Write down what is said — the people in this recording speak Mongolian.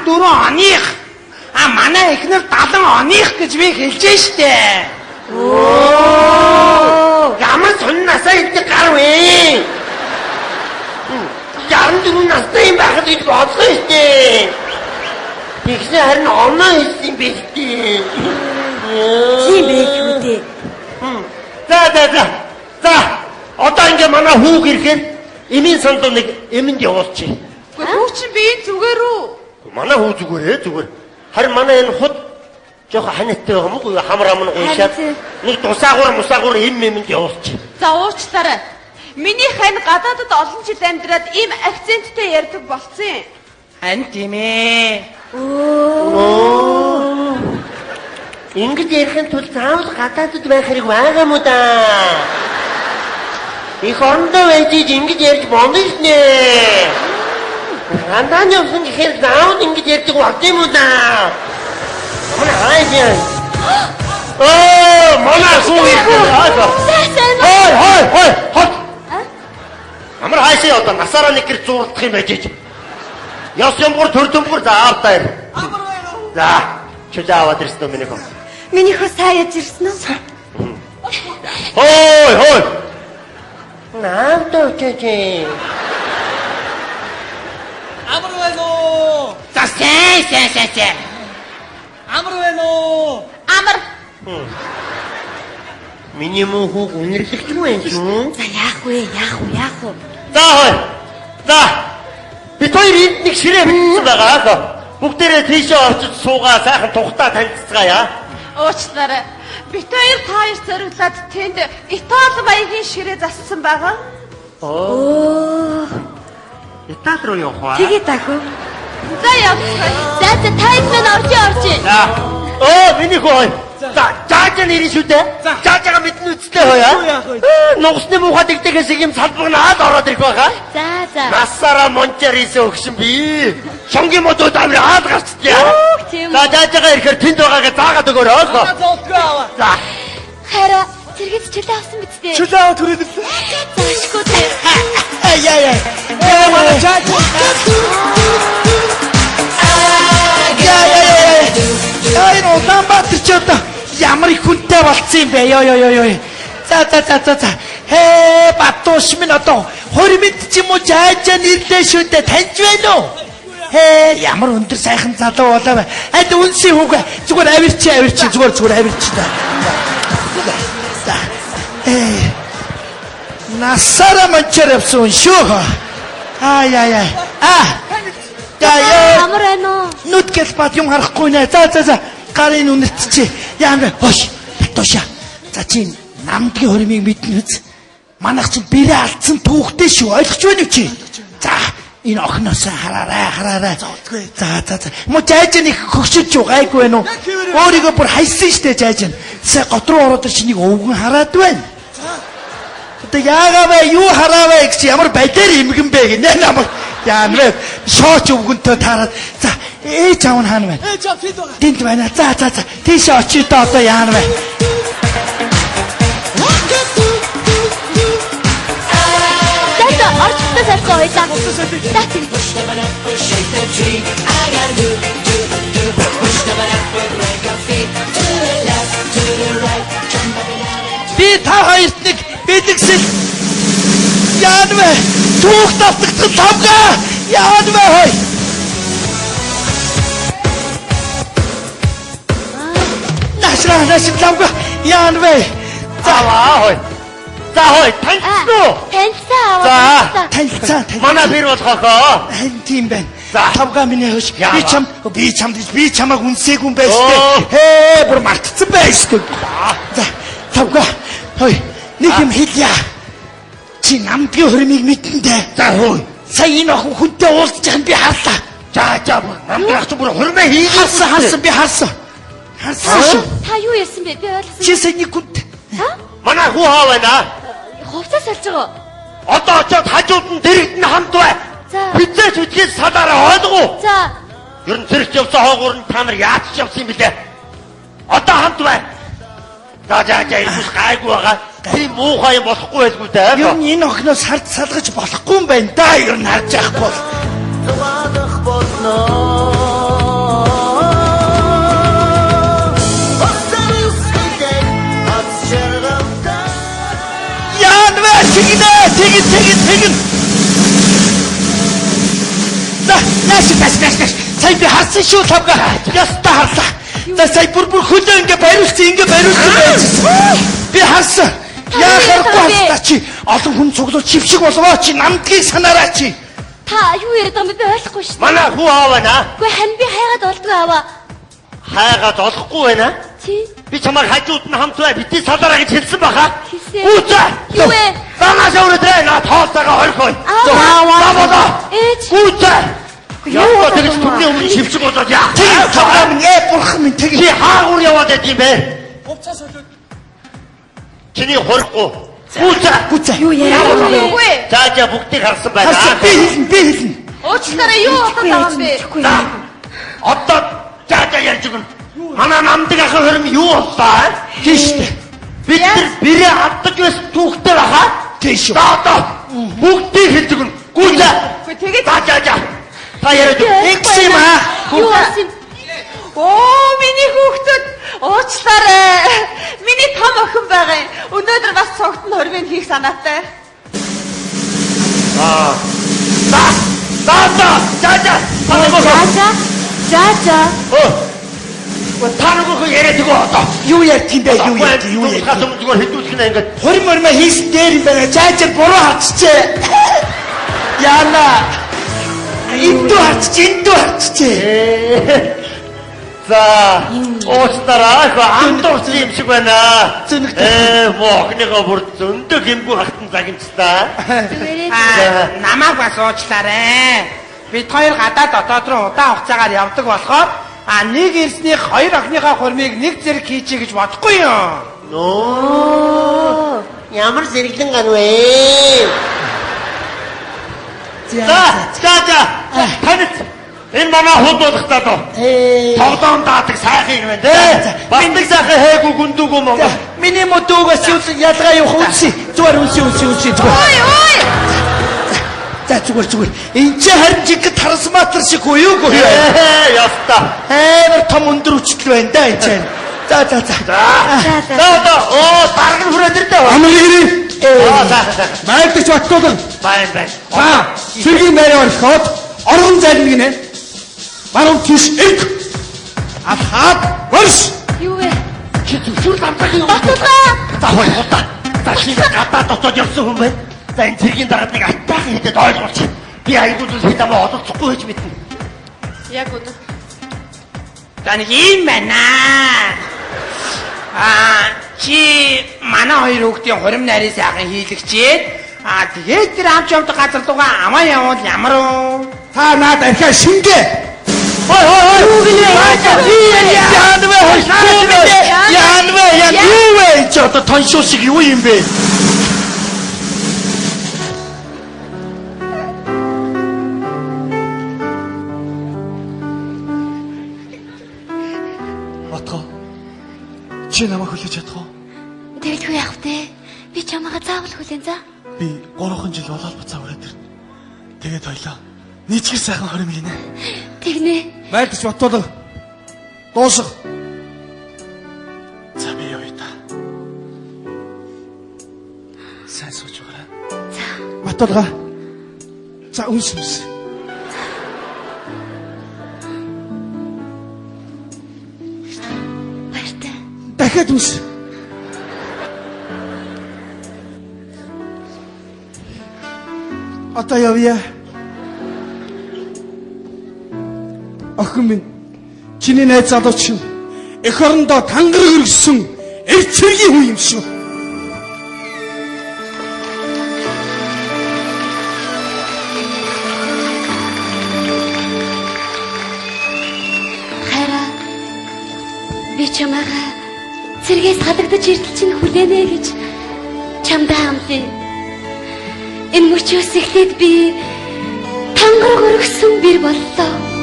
14 оных. Манай эхнэр 70 оных гэж би хэлжээ штэ. Ямар соннасаа идэх гар вэ? 64 настай юм байхад гэж бодлоо штэ. Тэгсэн харин оноо хэлсэн бэлтээ. Тийм байх үү дээ. За. Одоо ингээ манай хүүг ирэхээр эмийн сандуу нэг эмэнд явуулчих. Хүү чи би зүгээр үү? Манай хүү зүгээр. Харин манай энэ худ жоохон ханиттай байгаа мó хамар амн уушаад нэг мусаагуур эмэнд явуулчих. За уучлаарай. Миний хань гадаадд олон жил амьдраад ийм акценттэй ярьдаг болсон юм. Ань тийм ээ. Ингэж ярихын тулд заавал гадаадд байх хэрэг байгаа мó да. Их орондоо байж ингэж ярьж болно ш нэ. Гандан явсан гэхээр заавал ингэж ярьдаг болт юм уу да. Манай хайя. Манай хүү. Хой. Амар хайшаа одоо насаараа нэг гэр зуурдах юм байж. Яс юмгур төрдөмгөр за аавтаа ир. Амар байна уу? За, чулаа аваад ирсэн миний хөө. Миний хөө сайн яж ирсэн үү? Хой. Наавтаа чичи. Амар байна уу? За сайн. Амар байна уу? Амар. Миний мөхөг үнэрлэгч юм байна шүү. За яах вэ? За хой. За. Би хоёр энд нэг ширээ бичсэн байгаа. Бүгдээрээ тийшээ орчиж суугаа сайхан тухтаа танилцгаая. Уучлаарай. Бид хоёр тааш зориглаад тэнд Итали маягийн ширээ зассан байгаа. Итали руу явах ба. Тэгээ дагуу. За явцгаая. За тайм мэн орж. За. Миний хой. За, жааж нэрийн шүү дээ. Жаажгаа мэднэ үстэй хойя. Нугасны муухай дэгдэгээс юм салбагнаад ороод ирэх байгаа. За. Насаараа мончоор ийсэн өгшин би. Шонгийн модууд амраад гарчдээ. За, жаажгаа ирэхээр тэнд байгаагаа заагаад өгөөрэй. За. Хараа зэрэгт чөлөө авсан биз дээ. Чөлөө аваад түрээд ирсэн. Заашгүй дээ. Яа. Манай чааж. Ай Улаанбаатар ч одоо ямар их хүнтэй болцсон юм бэ? Ёо. За. Батууш минь одоо 20 минут ч юм уу жаажаа нэрлээ шүү дээ. Таньж байна уу? Ямар өндөр сайхан залуу болоо бай. Ад үнсийн хүүгээ зүгээр авирчи зүгээр авирчи та. За. Насара манчаар явсан шүү. Яа. Амар байна уу? Нүдгэл бат юм харахгүй нэ. За. Гарын үнэт чи. Яа хош. Батууша. За чи намдгийн хормыг мэднэ үз. Манайх чи бэрээ алдсан түүхтэй шүү. Ойлгож байна уу чи? За энэ охноос хараарай. За. Мо жааж нэг хөгшөж юу гайгүй байна уу? Өөрийгөө бүр хайсан штэ жааж. Сая гот руу ороод чи нэг өвгөн хараад байна. Одоо яагаа юу хараавэ гэж ямар бадаар имгэн бэ гэнэ намайг. Яа нэ шооч өвгөнтөө таарад. За ээж аав нь хаана байна? Ээж аав тэнд байна. Тэнд байна. За. Тийш очие доо одоо яана вэ? За орчтой сайхан ойлаа. Би та хоёрт нэг бэлгсэл яана вэ? Түүх давтагдсан тавгаа яана вэ хой? Наш тавгаа яана вэ? За хой танилцсан уу? Танилцсан. Манай бэр болохоо. Тийм байна. За тавгаа миний хөш. Би чамаг үнсээгүй юм байж тээ. Бүр мартцсан байж тээ. За тавгаа. Хой нэг юм хэлье. Чи намдгийн хормыг мэдэн дээ. За хөөе. Сая энэ охин хүнтэй уулзж байгаа нь би харлаа. За намдгаач бүр хормоо хийгээсэн. Харсан би харсан. Та юу ярьсан бэ? Би ойлгосон. Чи сая нэг хүнтэй. Манай хүү хаа байна? Хувцас салж байгаа. Одоо очоод хажууд нь дэрэгд нь хамт бай. За. Бидээс үтгэж садаараа ойлгоо. За. Ер нь зэрэгт явсан хоогоор нь та нар яаж ч явсан юм бэлээ. Одоо хамт бай. За ирэх гайгүй байгаа. Тийм муухай юм болохгүй байлгүй дээ. Ер нь энэ охиноос хард салгаж болохгүй юм байна да. Ер нь харж яахгүй бол. тэгин. Нааш. Сая би харсан шүү тавга. Яста харлаа. За сая бүр хөлөө ингээ бариулсан байж. Би харсан. Яа харахгүй та чи олон хүн цуглуул чившиг болвоо чи намдгийг санаараа чи. Та юу яриад байгаа юм бэ ойлгохгүй шүү. Манай хүү ааваа наа. Үгүй хан би хайгаад олдгүй аваа. Хайгаад олохгүй байна. Чи Би чамайг хажууд нь хамтраа бити салаараа гэж хэлсэн баха. Хэлсэн. Үүсэ. Юу вэ? Танаас өөрөдөө на тоолтойгоо хорхой. Аа. Ээж. Үүсэ. Яа тэгэж түнний өмнө шивчэг болоод яа. Таваа минь бурхан минь тэг. Чи хаагур яваад байт юм бэ? Хувцас солиод. Чиний хорихгүй. Үүсэ. Юу яриад байгаа юм бэ? Үгүй. За бүгдийг харсан байна. Би хэлнэ. Уучлаарай юу болоод байгаа юм бэ? За. Одоо за ярьж өгнө. Манай намдаг ахын хөрм юу боллоо? Тийштэй. Бид нар бэрээ алдаж байсан түүхтэй баха. Тийш. Одоо бүгдийг хэлж өгнө. Гүйлээ. Үгүй тэгээд За. Та яриад Эксим аа. Юу болсон? оо миний хүүхдүүд уучлаарай. Миний том охин байгаа юм. Өнөөдөр бас цогтон хорвын хийх санаатай. За. Та нөгөө яриад өгөө одоо. Юу ярьд юм бэ? Юу ярьд? Хасам зүгээр хэдүүлэх нэ ингээд. Хорморма хийсэн дээр юм байна. Жаажар буруу харчихжээ. Яна. Индүү харчихжээ. За, уучлаарай. Андуурсан юм шиг байна. Моохныгоо бүр зөндөг юмгүй хатан загимчтай. Намайг бас уучлаарай. Бид хоёр гадаад дотоод руу удаан хугацаагаар явдаг болохоор нэг ирснийх хоёр охиныхоо хурмыг нэг зэрэг хийчихье гэж бодохгүй юу? Нөө. Ямар зэрэглэн ган вэ? За. Танит энэ манай хууд болох таа доо. Тоглоом даадаг сайхан юм байна те. Бас нэг сайхан хээгүү гүндүүгөө Монгол. Миний мотогоос ялгаа явах үнси. Зүгээр үнси. Ой. За зүгээр. Энд чи харин жиг трансформатор шиг юу. Яста. Амар том өндөр хүчтэй байна да энэ чинь. За. Одоо даргын хүрээд ирдэ. Амрын. За. Майдч батгуулна. Байна. Сэргийн байраар орхиод оргон зална гинэ. Баруун тийш их. Ахаад борш. Юу вэ? Чи зүр дамтаг юм. За хойлгоо. За чи гадаа дотоод явсан хүн байна. За энэ цэргийн дараад нэг аттайхан хэдэд ойлгуулчих. Би айгуу зүйл хэдэмэ олоцохгүй гэж мэднэ. Яг үнэ. За нэг юм байна. Чи манай хоёр хүүхдийн хурим нарийн сайхан хийлэгчээд тэгээд тэр амч явдаг газар дуугаа амаа явуул ямар уу? Та наад архиа шингээ. Хой. Юу гинэ? Яан вэ? Чи одоо тоншоо шиг юу юм бэ? Чи намайг хүлээж чадах уу? Тэгэлгүй яах вэ? Би чамайг заавал хүлээн за. Би 3 жил болоод буцаа өрөөд ирнэ. Тэгээд хоёлоо нийцгэр сайхан хорим хийнэ. Тэгнэ. Майдч батуулга. Дуусах. За би явъя та. Сайн сууж байгаарай. За. Батуулга. За үнс. Дахиад үс. Одоо явъя. Охин минь, чиний найз залууч нь эх орондоо тангараг өргөсөн эрт цэргийн хүн юм шүү. Хараа. Би чамайг цэргээс хадагдаж ирдэл чинь хүлээнэ гэж чамдаа амлая. Энэ мөчөөс эхлээд би тангараг өргөсөн бэр боллоо.